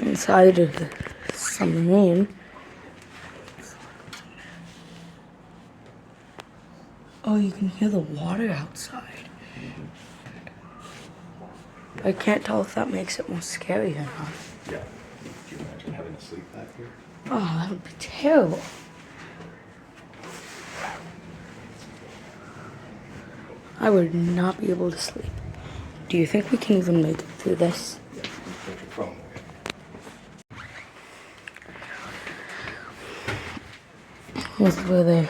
inside of the submarine. Oh, you can hear the water outside. I can't tell if that makes it more scary or not. Yeah. Could you imagine having to sleep back here? Oh, that would be terrible. I would not be able to sleep. Do you think we can even make it through this? Yeah, you can put your phone away. This is where they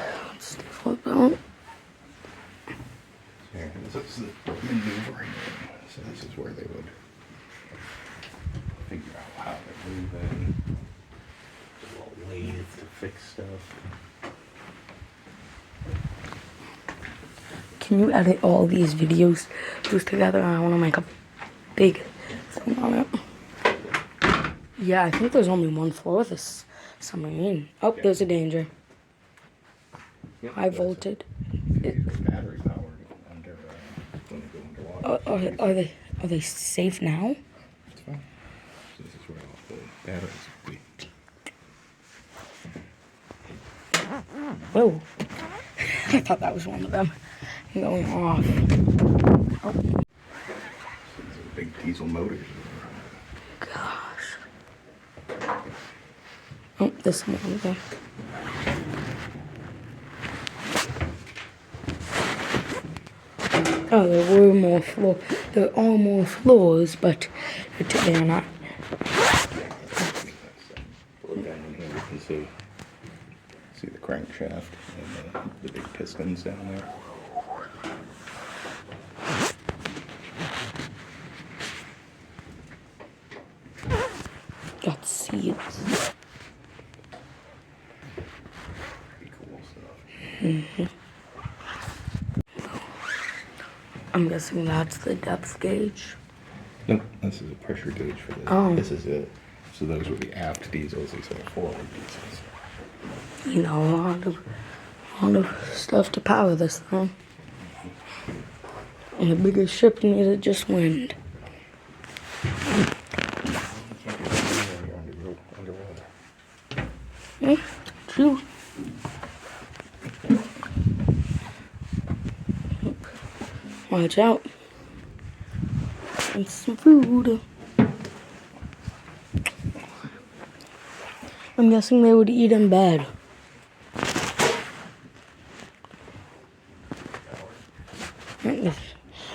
flip out. Here, this is the maneuvering. So this is where they would figure out how they're moving. A little lathe to fix stuff. Can you edit all these videos together? I want to make a big thing on it. Yeah, I think there's only one floor of this submarine. Oh, Yeah. there's a danger. Yep, High voltage. Battery powered under when they go underwater. Are they safe now? It's fine. So this is where all the batteries will be. Whoa. I thought that was one of them going off. Oh. So these are big diesel motors. Gosh. Oh, this one over there. Oh, there were more floors. There are more floors, but they are not. Look down in here, you can see the crankshaft and the big pistons down there. Got seeds. Pretty cool stuff. I'm guessing that's the depth gauge. Nope, this is a pressure gauge for this. Oh. This is it. So those were the aft diesels, these are the forward diesels. You know, a lot of stuff to power this thing. And the biggest ship needed just wind. You can't do that when you're underwater. Yeah, true. Watch out. And some food. I'm guessing they would eat in bed.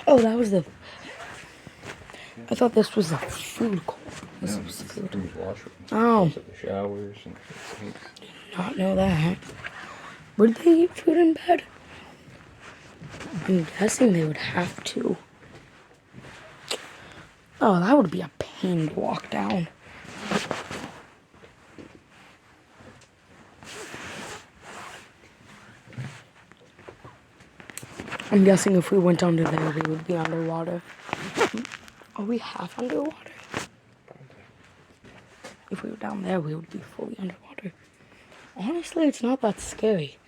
Oh, that was the... I thought this was the food court. This was the food. Washroom. Oh. Those are the showers and sinks. Did not know that. Would they eat food in bed? I'm guessing they would have to. Oh, that would be a pain to walk down. I'm guessing if we went under there, we would be underwater. Are we half underwater? If we were down there, we would be fully underwater. Honestly, it's not that scary.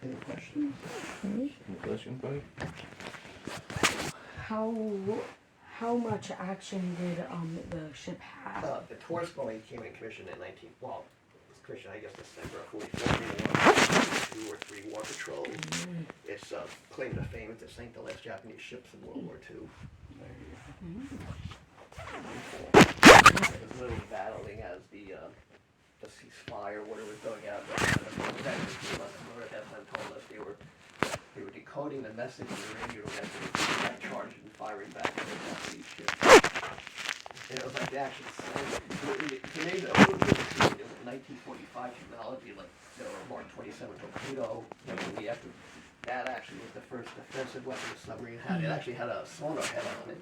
Any questions? Any questions, buddy? How much action did the ship have? The torsk only came in commission in it was commissioned, I guess, December of 44. 2 or 3 war patrols. Its claim to fame is it sank the last Japanese ships in World War II. It was literally battling as the ceasefire, whatever was going out. But the veterans came up at that time told us they were decoding the message in the radio message by charging and firing back at the Japanese ships. And it was like the actual to name it a little bit of it was 1945 technology, like Mark 27 torpedo. That actually was the first defensive weapon the submarine had. It actually had a sonar head on it,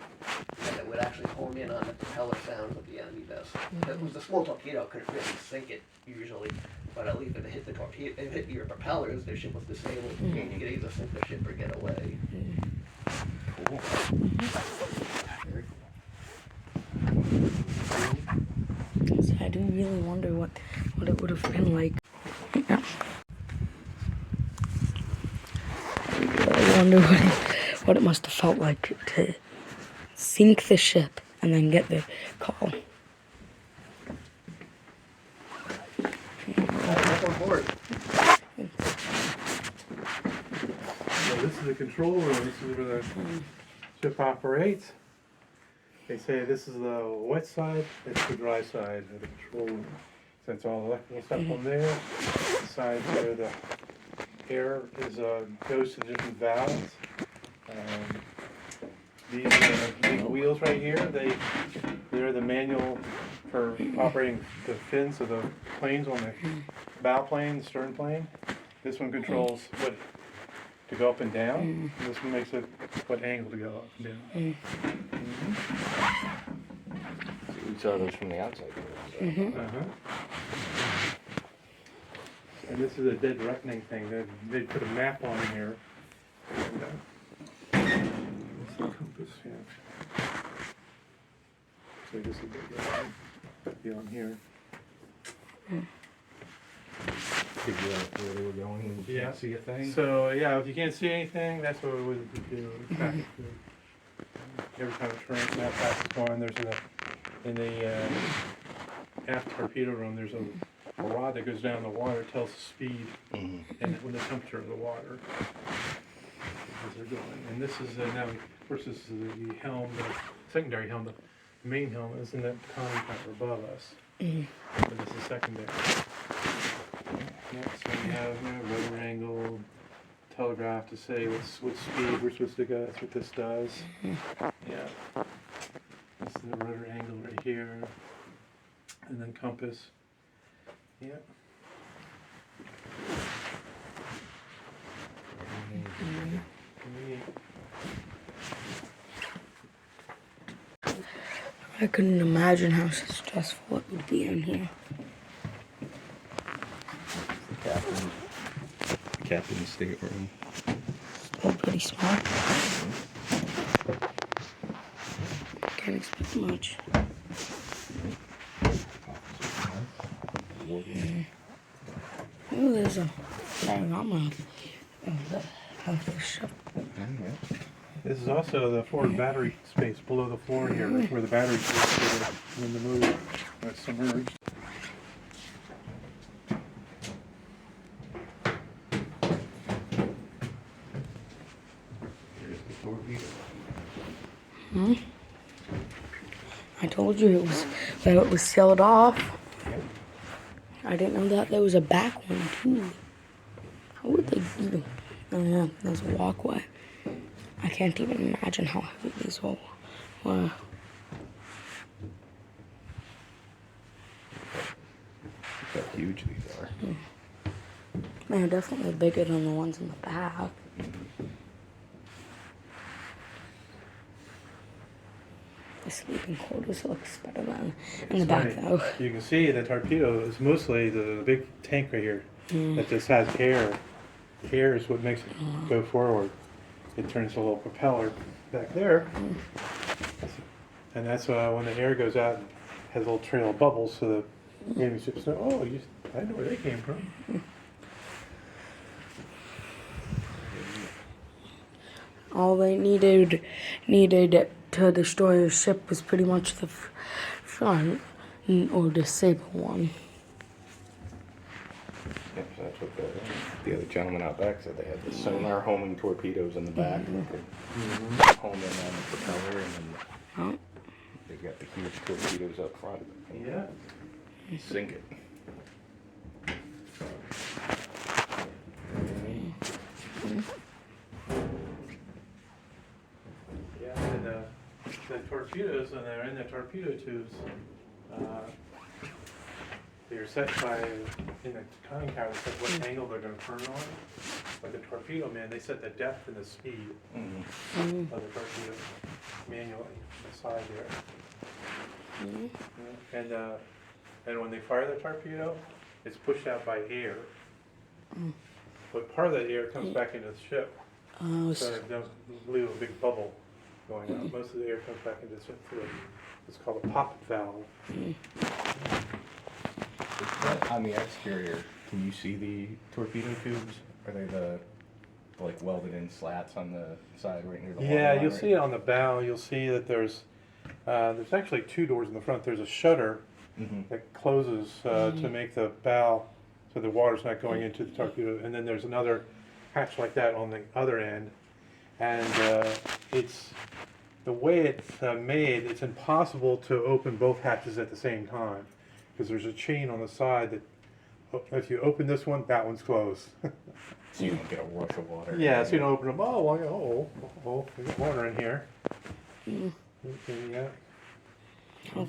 and it would actually home in on the propeller sounds of the enemy vessel. It was a small torpedo, couldn't really sink it usually, but at least if it hit the torpedo, if it hit your propellers, the ship was disabled. And you could either sink the ship or get away. Cool. Very cool. So I do really wonder what it would have been like. Yeah. wonder what it must have felt like to sink the ship and then get the call. Welcome aboard. So this is the control room. This is where the ship operates. They say this is the wet side, it's the dry side of the control room. So it's all electrical stuff on there. The side where the air is goes to the different valves. These big wheels right here, they're the manual for operating the fins of the planes on the bow plane, the stern plane. This one controls what to go up and down. This one makes it what angle to go up and down. We saw those from the outside. And this is a dead reckoning thing. They put a map on here. And, this is a compass, yeah. So this is a dead reckoning. Be on here. Figure out where they were going and you can't see a thing. So yeah, if you can't see anything, that's what we would do. Every time a train map passes on, there's in the aft torpedo room, there's a rod that goes down the water, tells the speed and when the temperature of the water as they're going. And this is now, of course, this is the helm, the secondary helm. The main helm is in that conning tower above us. But this is secondary. Yeah, so we have rudder angle, telegraph to say what speed we're supposed to go. That's what this does. Yeah. This is the rudder angle right here. And then compass. Yeah. I couldn't imagine how stressful it would be in here. Captain's stateroom. Still pretty small. Can't expect much. Oh, there's a diorama of the ship. This is also the forward battery space below the floor here, where the batteries are when the movie submerged. Here's the torpedo. I told you that it was sealed off. I didn't know that there was a back one too. How would they even? Oh yeah, there's a walkway. I can't even imagine how heavy these all were. Look how huge these are. They're definitely bigger than the ones in the back. The sleeping quarters looks better than in the back though. You can see the torpedo is mostly the big tank right here that just has air. Air is what makes it go forward. It turns a little propeller back there. And that's when the air goes out and has a little trail of bubbles so the enemy ships know, oh, I know where they came from. All they needed to destroy a ship was pretty much the front or disable one. Yep, so that's what the other gentleman out back said. They had the sonar homing torpedoes in the back. They could home in on the propeller, and then they got the huge torpedoes up front. Yeah. Sink it. Yeah, and the torpedoes, when they're in the torpedo tubes, they're set by, in the conning tower, they set what angle they're going to turn on. But the torpedo, man, they set the depth and the speed of the torpedo manually on the side there. Yeah. And when they fire the torpedo, it's pushed out by air. But part of that air comes back into the ship. So it doesn't leave a big bubble going out. Most of the air comes back into the ship through it's called a poppet valve. On the exterior, can you see the torpedo tubes? Are they the like welded in slats on the side right near the Yeah, waterline, you'll right? see it on the bow. You'll see that there's actually two doors in the front. There's a shutter that closes to make the bow so the water's not going into the torpedo, and then there's another hatch like that on the other end. And it's the way it's made. It's impossible to open both hatches at the same time because there's a chain on the side that if you open this one, that one's closed. So you don't get a rush of water. Yeah, so you don't open them. Oh, well, we got water in here. Yeah.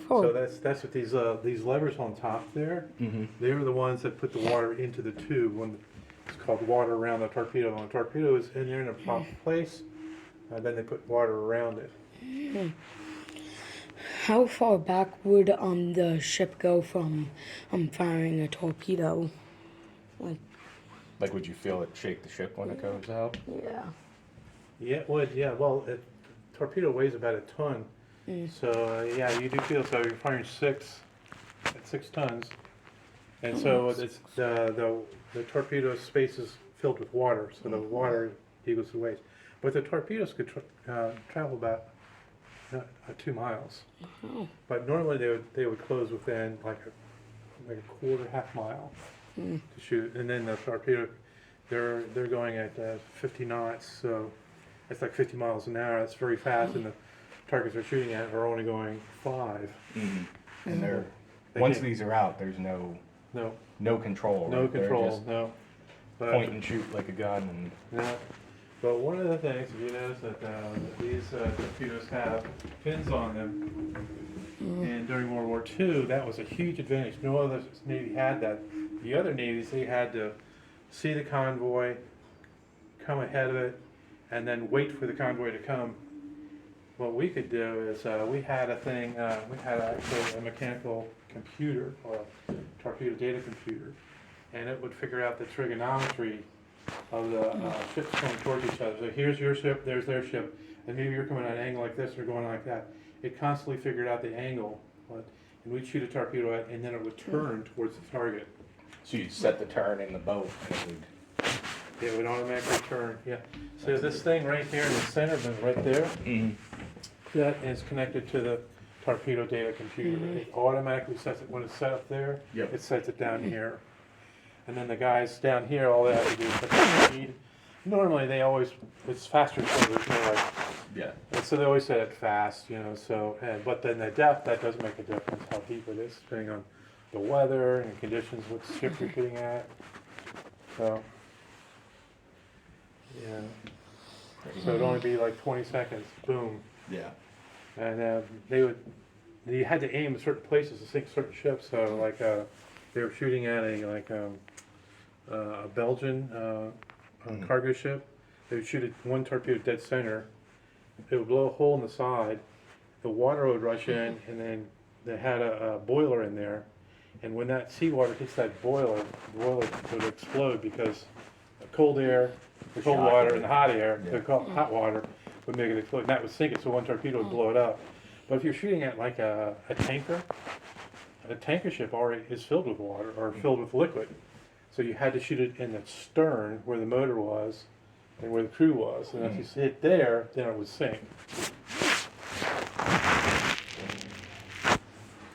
So that's what these levers on top there. They're the ones that put the water into the tube. When it's called water around the torpedo. When the torpedo is in there in a proper place, then they put water around it. How far back would the ship go from firing a torpedo? Like, would you feel it shake the ship when it goes out? Yeah. Yeah, it would. Yeah, well, torpedo weighs about a ton. So yeah, you do feel so. You're firing at 6 tons, and so it's the torpedo space is filled with water, so the water equals the weight. But the torpedoes could travel about 2 miles. But normally they would close within like a quarter, half mile to shoot, and then the torpedo they're going at 50 knots, so it's like 50 miles an hour. That's very fast, and the targets they're shooting at are only going 5. And they're once these are out, there's no control. No right? They're control, just no. But, point and shoot like a gun. And no. But one of the things, if you notice that these torpedoes have fins on them, and during World War II, that was a huge advantage. No other Navy had that. The other navies, they had to see the convoy, come ahead of it, and then wait for the convoy to come. What we could do is we had actually a mechanical computer, or a torpedo data computer, and it would figure out the trigonometry of the ships coming towards each other. So here's your ship, there's their ship, and maybe you're coming at an angle like this or going like that. It constantly figured out the angle, and we'd shoot a torpedo at, and then it would turn towards the target. so you'd set the turn in the boat, and It would automatically turn, yeah. So this thing right here in the center, right there, that is connected to the torpedo data computer. It automatically sets it, when it's set up there, Yep. it sets it down here. And then the guys down here, all they have to do is set the speed. Normally it's faster, so there's no like, yeah. and so they always set it fast, so, but then the depth, that doesn't make a difference how deep it is, depending on the weather and conditions, what ship you're shooting at. So, yeah. So it'd only be like 20 seconds, boom. Yeah. And you had to aim at certain places to sink certain ships. So like they were shooting at a Belgian cargo ship. They would shoot at one torpedo dead center. It would blow a hole in the side. The water would rush in, and then they had a boiler in there. And when that seawater hits that boiler, the boiler would explode because the cold air, the cold water, and the hot air, the hot water would make it explode. And that would sink it, so one torpedo would blow it up. But if you're shooting at like a tanker ship already is filled with water or filled with liquid. So you had to shoot it in the stern where the motor was and where the crew was. And if you hit there, then it would sink.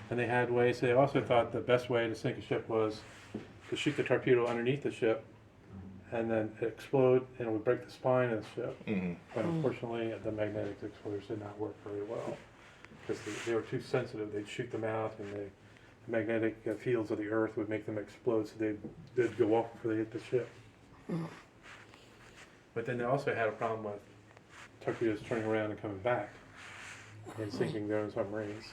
And they had ways, they also thought the best way to sink a ship was to shoot the torpedo underneath the ship and then it explode and it would break the spine of the ship. But unfortunately, the magnetic exploders did not work very well because they were too sensitive. They'd shoot them out and the magnetic fields of the earth would make them explode, so they'd go off before they hit the ship. But then they also had a problem with torpedoes turning around and coming back and sinking their own submarines.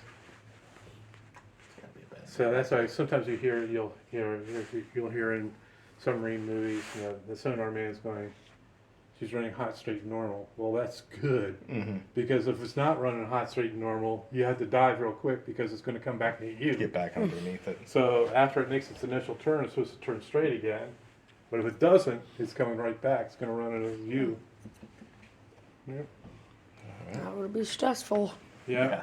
So that's why sometimes you'll hear in submarine movies, the sonar man's going, she's running hot, straight, normal. Well, that's good, because if it's not running hot, straight, normal, you have to dive real quick because it's going to come back and hit you. Get back underneath it. So after it makes its initial turn, it's supposed to turn straight again. But if it doesn't, it's coming right back. It's going to run into you. Yep. That would be stressful. Yeah.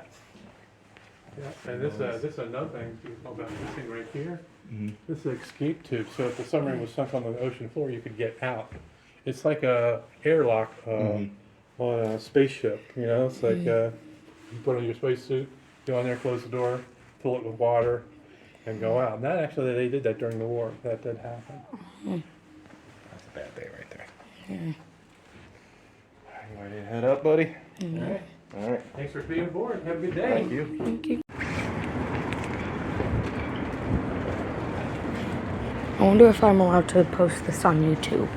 Yeah. And this is another thing about this thing right here. This is an escape tube. So if the submarine was sunk on the ocean floor, you could get out It's like a airlock on a spaceship. You know, it's like you put on your spacesuit, go in there, close the door, fill it with water, and go out. And that actually, they did that during the war. That did happen. That's a bad day right there. You ready to head up, buddy? All right. All right. Thanks for being aboard. Have a good day. Thank you. Thank you. I wonder if I'm allowed to post this on YouTube.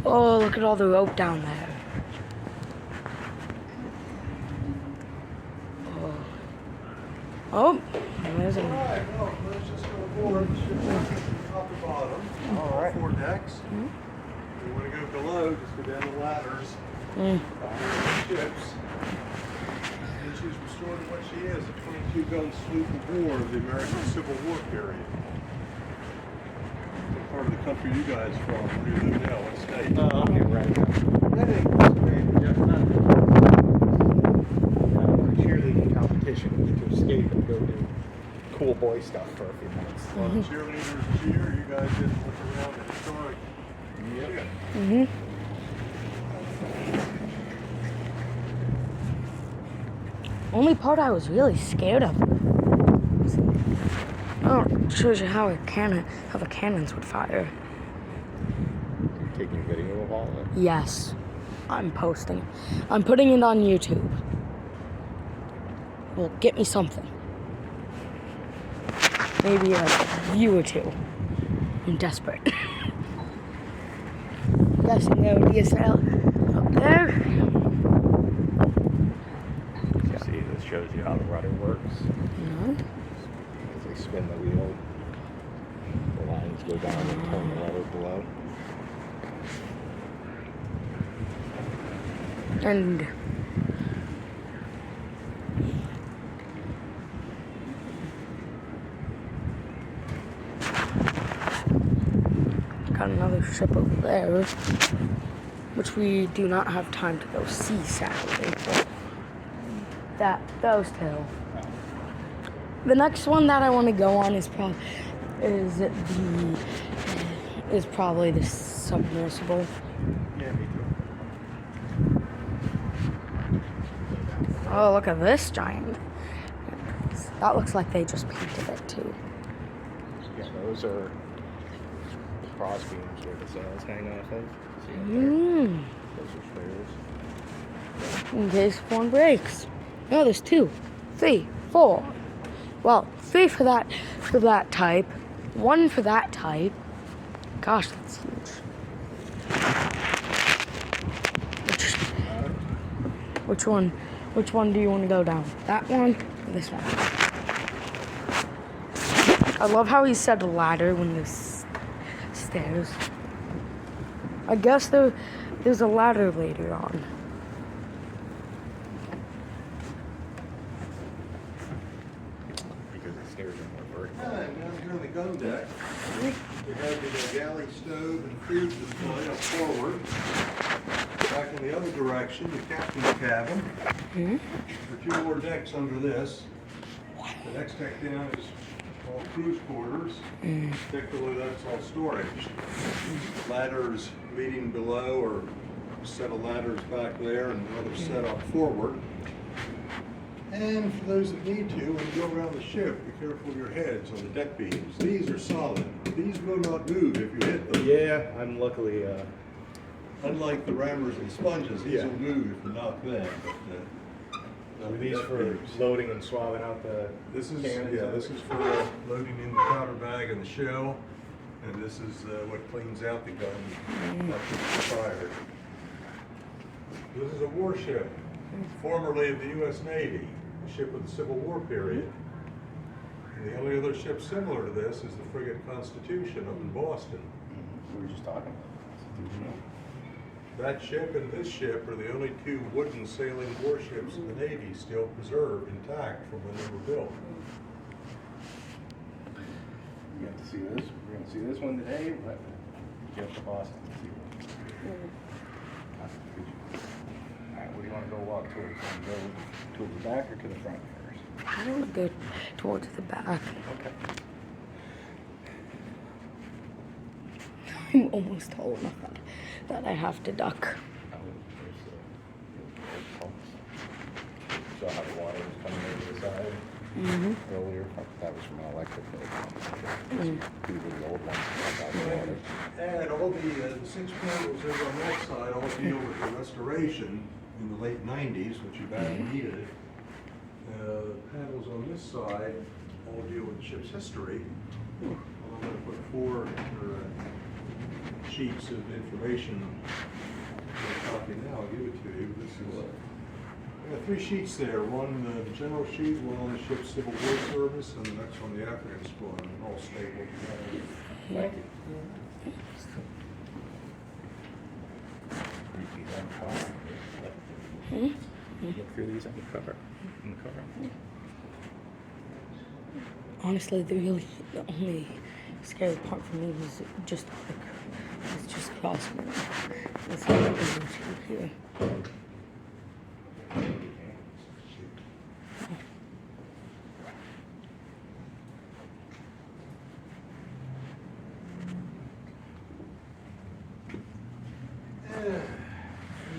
Oh, look at all the rope down there. Oh, there's a... Alright, well, let's just go aboard. The ship's top to bottom. All right. 4 decks. If you want to go below, just go down the ladders. Behind the ships. And she's restored to what she is, a 22-gun sloop of war of the American Civil War period. What part of the country you guys from? Where do you live now? What state? I'm here right now. Cheerleading competition to escape and go do cool boy stuff for a few minutes. Well, the cheerleaders cheer. You guys didn't look around the historic. Yep. Only part I was really scared of. Oh, it shows you how the cannons would fire. Taking video of all of it. Yes, I'm posting. I'm putting it on YouTube. Well, get me something. Maybe a view or two. I'm desperate. Guessing there would be a sail up there. See, this shows you how the rudder works. As they spin the wheel, the lines go down and turn the rudder below. And got another ship over there, which we do not have time to go see, sadly. Those two. The next one that I want to go on is probably the submersible. Yeah, me too. Oh, look at this giant. That looks like they just painted it too. Yeah, those are the cross beams where the sails hang off of. See up there? Those are spares. In case one breaks. No, there's 2, 3, 4. Well, 3 for that type. 1 for that type. Gosh, that's huge. Which one do you want to go down? That one or this one? I love how he said ladder when there's stairs. I guess there's a ladder later on. Because the stairs are more vertical. Alright, now here on the gun deck, we have the galley stove and food display up forward. Back in the other direction, the captain's cabin. There are 2 more decks under this. The next deck down is all cruise quarters. Deck below that's all storage. Ladders leading below, or a set of ladders back there and another set up forward. And for those that need to, when you go around the ship, be careful of your heads on the deck beams. These are solid. These will not move if you hit them. Yeah, I'm luckily, Unlike the rammers and sponges, these Yeah. will move if you knock them. But, these deck for beams. loading and swabbing out the This is cannons. this is for loading in the powder bag and the shell, and this is what cleans out the gun after it's fired. This is a warship, formerly of the U.S. Navy, a ship of the Civil War period. And the only other ship similar to this is the frigate Constitution up in Boston. We were just talking about Constitutional. That ship and this ship are the only 2 wooden sailing warships in the Navy still preserved intact from when they were built. We got to see this. We're going to see this one today, but get to Boston to see one. Constitution. All right, where do you want to go walk towards? Want to go towards the back or to the front first? I want to go towards the back. Okay. I'm almost tall enough that I have to duck. Oh, there's the pumps. Saw how the water was coming over the side earlier. That was from an electric bill. These are the old ones that got the water. And all the 6 panels over on that side all deal with the restoration in the late 90s, which you badly needed. The panels on this side all deal with the ship's history. I'm going to put 4 sheets of information. I'll copy now, I'll give it to you. This is, I got 3 sheets there. One the general sheet, one on the ship's Civil War service, and the next one the African squadron, all stapled together. Thank you. Read these on cover. Look through these on the cover. In the cover. Honestly, the only scary part for me was just like, it's just crossing it. Let's get over to here.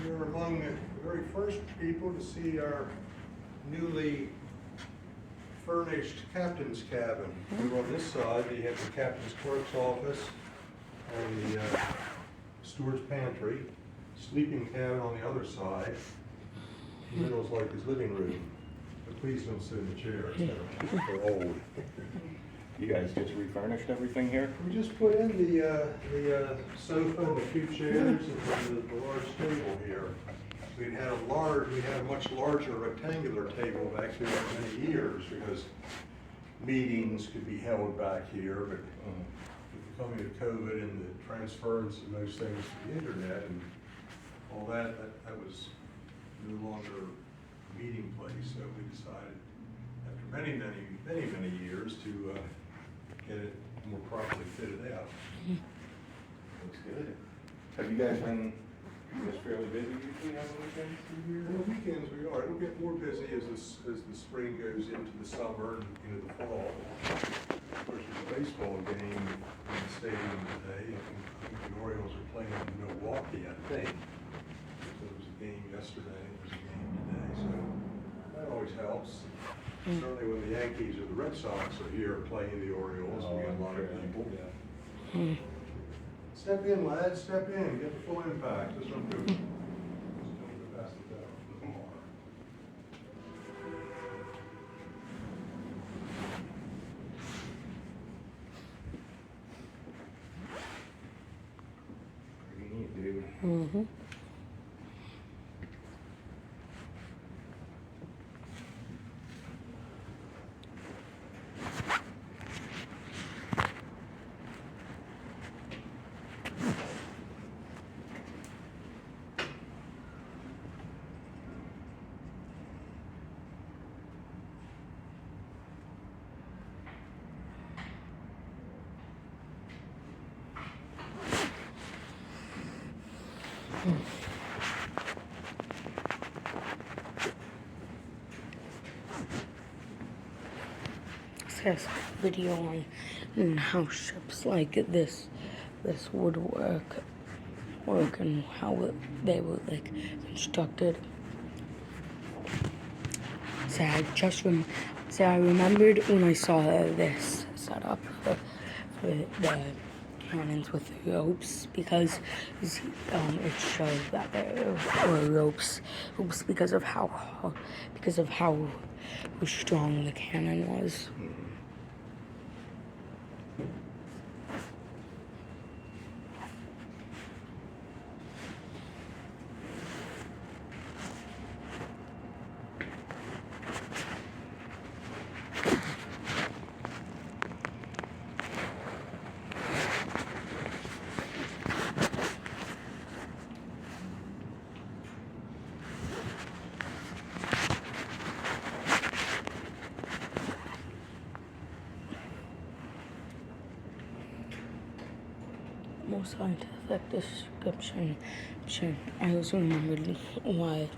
We were among the very first people to see our newly furnished captain's cabin. We were on this side, you have the captain's clerk's office and the steward's pantry, sleeping cabin on the other side. The middle's like his living room. But please don't sit in the chairs, they're old. You guys just refurnished everything here? We just put in the sofa and the 2 chairs and the large table here. We had a much larger rectangular table back here for many years because meetings could be held back here, but with the coming of COVID and the transference of those things to the internet and all that was no longer a meeting place. So we decided, after many years, to get it more properly fitted out. Looks good. Have you guys been just fairly busy usually on the weekends through here? On the weekends we are. It'll get more busy as the spring goes into the summer and into the fall. Of course, there's a baseball game in the stadium today. I think the Orioles are playing in Milwaukee, I think. So there was a game yesterday, there's a game today, so that always helps. Certainly when the Yankees or the Red Sox are here playing the Orioles, we get a lot of people. Step in, lads, step in, get the full impact. Just don't go past the bar. Pretty neat, dude. This video on how ships like this would work and how they were like constructed. So I remembered when I saw this setup for the cannons with the ropes, because it showed that there were ropes because of how strong the cannon was. More scientific description. I also remembered why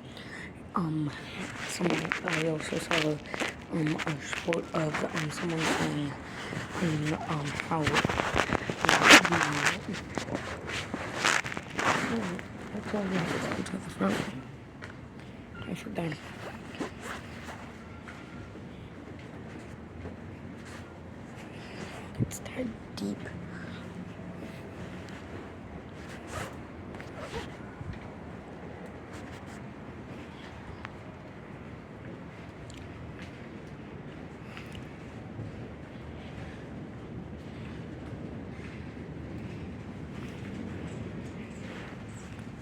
I also saw a sport of someone saying how That's all right. Let's go to the front. I forgot. It's tied deep.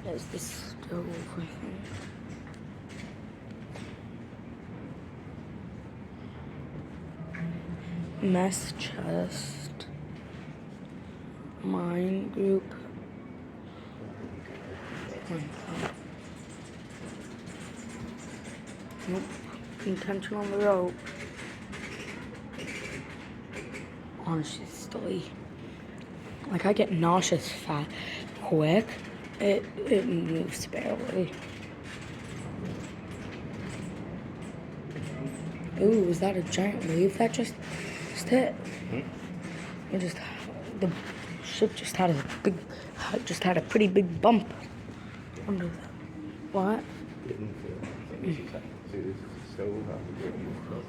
There's the stove, I think. Mess chest. Mine group. Nope. Intention on the rope. Honestly, like I get nauseous fast quick. It moves barely. Ooh, was that a giant wave that just hit? It just the ship just had a pretty big bump under that. What? Didn't feel. See, this is a stove. How we do it.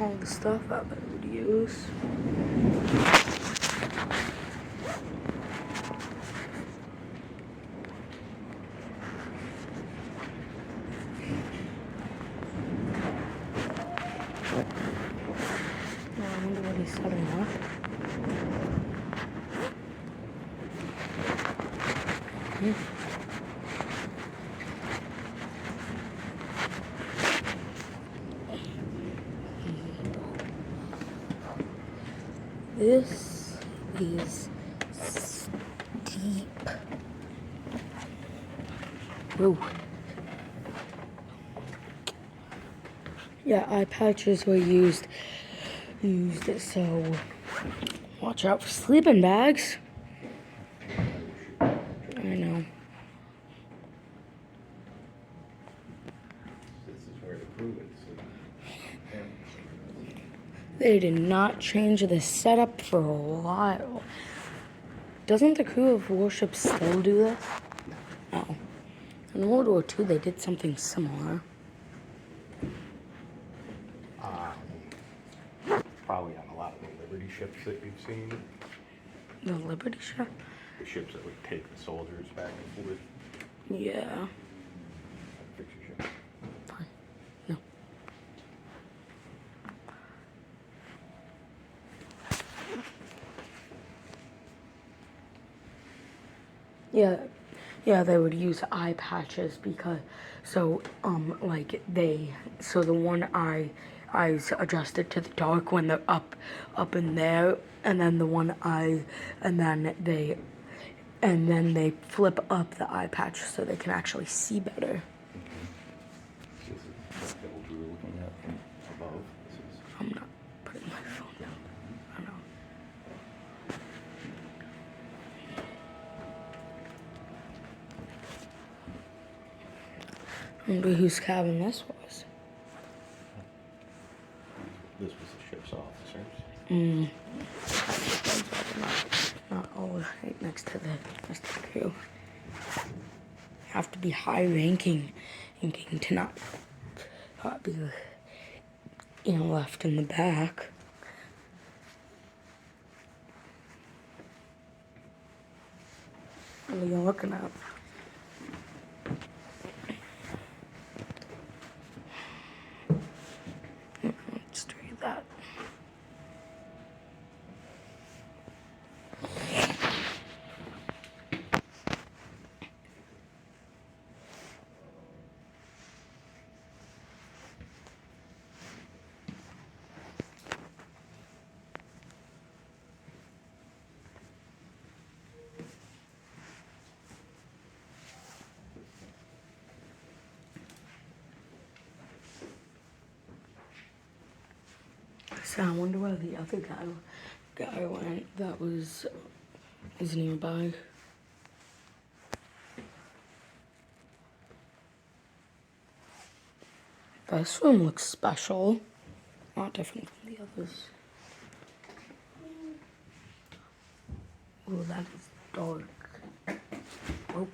All the stuff I would use. I wonder what he's setting up. This is steep. Ooh. Yeah, eye patches were used, so watch out for sleeping bags. I know. This is where the crew is. They did not change the setup for a while. Doesn't the crew of warships still do this? No. In World War II, they did something similar. Probably on a lot of the Liberty ships that you've seen. The Liberty ship? The ships that would take the soldiers back and forth. Yeah. Fix your ship. Fine. No. Yeah, they would use eye patches because so the one eyes adjusted to the dark when they're up in there, and then the one eye, and then they flip up the eye patch so they can actually see better. This is what we were looking at from above. This is I'm not putting my phone down. I know. I wonder whose cabin this was. This was the ship's officers. Not all right next to the crew. Have to be high ranking to not be left in the back. What are you looking at? Just read that. So I wonder where the other guy went that was nearby. This room looks special. Not different from the others. Oh, that is dark. Oh.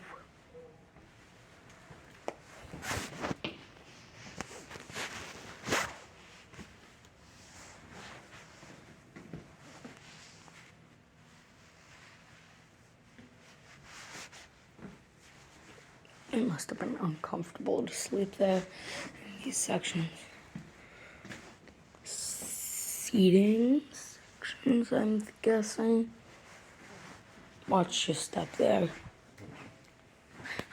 It must have been uncomfortable to sleep there in these sections. Seating sections, I'm guessing. Watch your step there.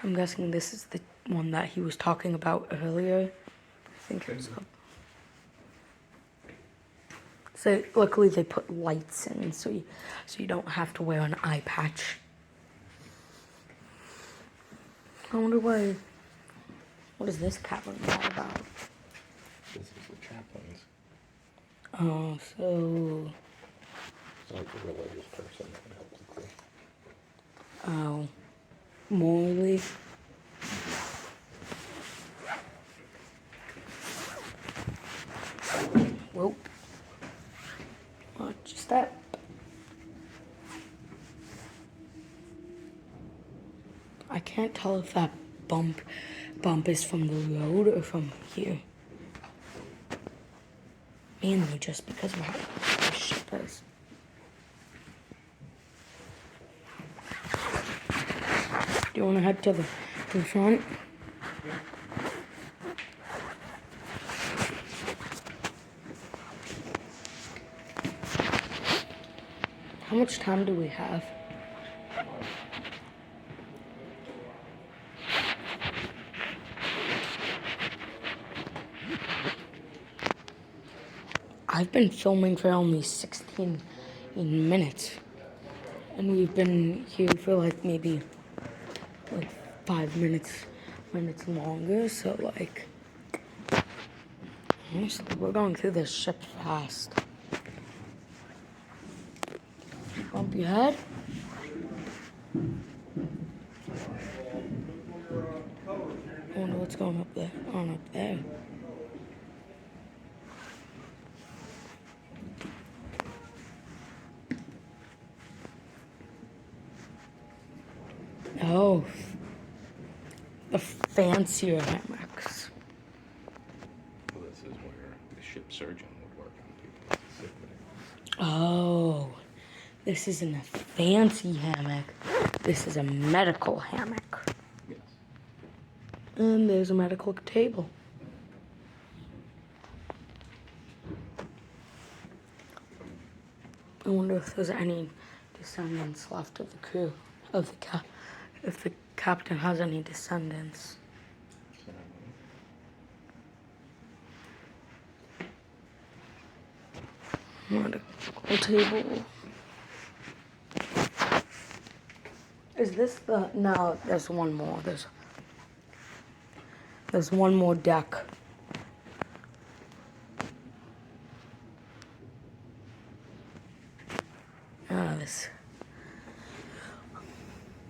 I'm guessing this is the one that he was talking about earlier. I think it was up. So luckily they put lights in, so you don't have to wear an eye patch. I wonder why. What is this cavern all about? This is the chaplain's. Oh, so. It's like a religious person that helps the crew. Oh, morally. Whoa. Watch your step. I can't tell if that bump is from the road or from here. Mainly just because of how the ship is. Do you want to head to the front? How much time do we have? I've been filming for only 16 minutes. And we've been here for like maybe 5 minutes longer, so like honestly we're going through this ship fast. Bump your head. I wonder what's going up there. On up there. Oh, the fancier hammocks. Well, this is where the ship surgeon would work on people sick with it. Oh, this isn't a fancy hammock. This is a medical hammock. Yes. And there's a medical table. I wonder if there's any descendants left of the crew, of the if the captain has any descendants. Medical table. Is this the? No, there's one more. There's one more deck. This.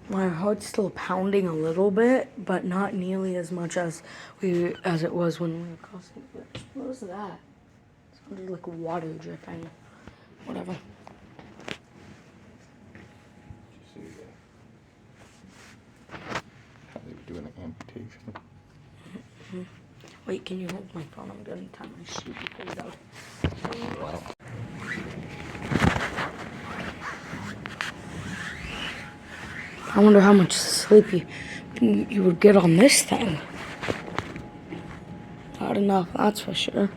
My heart's still pounding a little bit, but not nearly as much as it was when we were crossing the bridge. What was that? It sounded like water dripping. Whatever. Did you see how they were doing an amputation? Mm-hmm. Wait, can you hold my phone? I'm gonna tie my shoe before we go. Wow. I wonder how much sleep you would get on this thing. Not enough, that's for sure.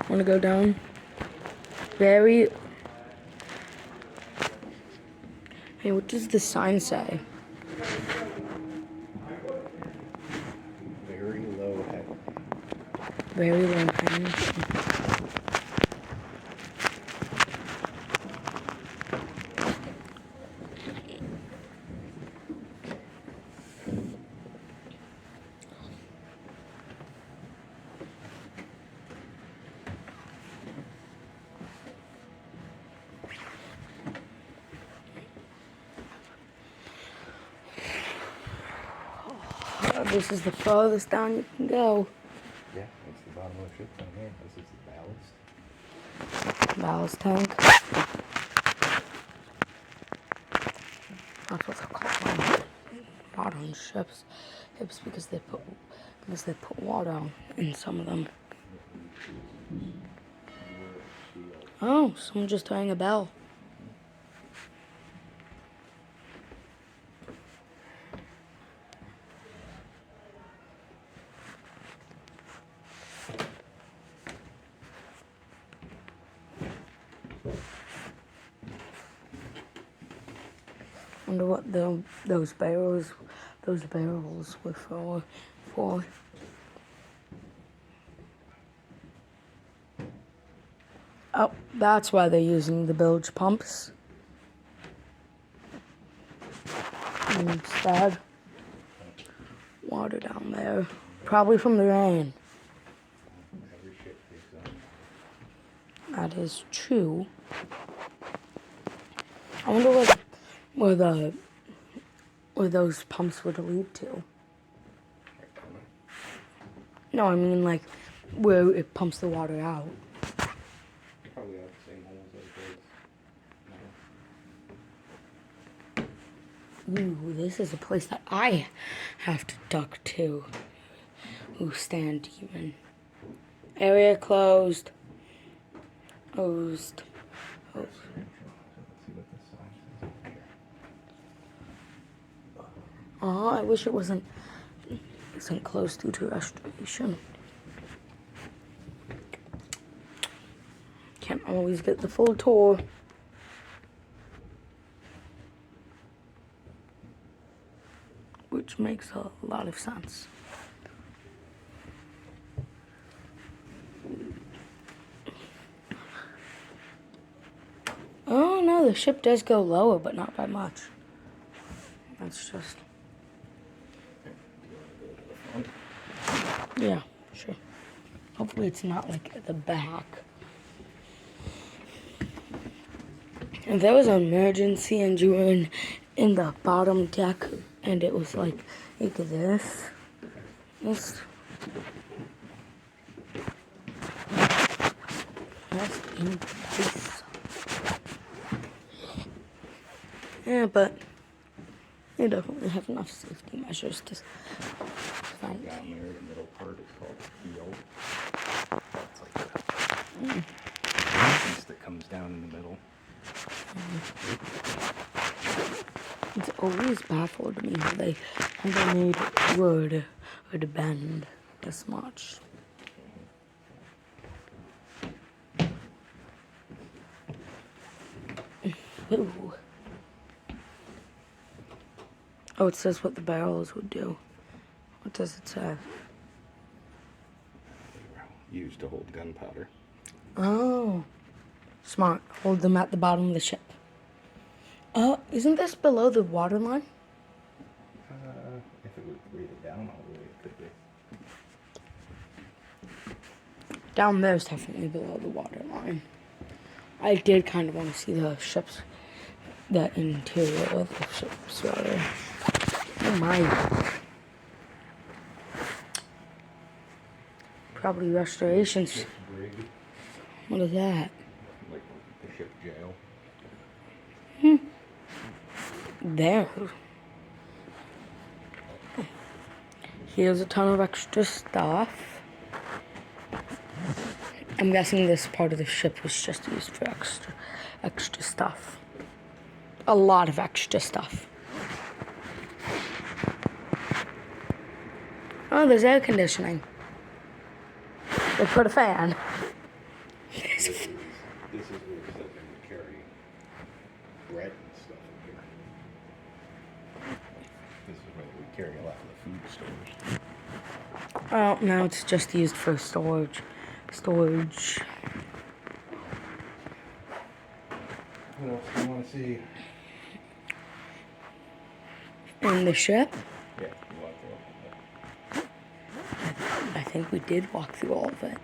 Want to go down? Very. Hey, what does the sign say? Very low head. Very low hanging. this is the furthest down you can go. Yeah, that's the bottom of the ship down there. This is the ballast. Ballast tank. That's what they're called. Modern ships. It's because they put water in some of them. Oh, someone just rang a bell. Wonder what those barrels were for. Oh, that's why they're using the bilge pumps instead. Water down there, probably from the rain. Every ship takes on. That is true. I wonder where those pumps would lead to. No, I mean like where it pumps the water out. Probably have the same holes as those. Ooh, this is a place that I have to duck to. Ooh, stand even. Area closed. Closed. Let's see what this sign says here. Oh, I wish it wasn't closed due to restoration. Can't always get the full tour. Which makes a lot of sense. Oh no, the ship does go lower, but not by much. That's just... Yeah, sure. Hopefully it's not like at the back. If there was an emergency and you were in the bottom deck and it was like this. That's in place. Yeah, but they definitely have enough safety measures to find. Down there, the middle part is called the keel. That's like a piece that comes down in the middle. It's always baffled me how they made wood bend this much. Ooh. Oh, it says what the barrels would do. What does it say? Used to hold gunpowder. Oh, smart. Hold them at the bottom of the ship. Oh, isn't this below the waterline? If it was rated down all the way, it could be. Down there's definitely below the waterline. I did kind of want to see the interior of the ship's water. Oh my. Probably restorations. Ship's brig, What is that? like the ship jail. There. Here's a ton of extra stuff. I'm guessing this part of the ship was just used for extra stuff. A lot of extra stuff. Oh, there's air conditioning. They put a fan. This is where it says they would carry bread and stuff in here. This is where they would carry a lot of the food stores. Oh, now it's just used for storage. What else do you want to see? In the ship? Yeah, you want to. I think we did walk through all of it.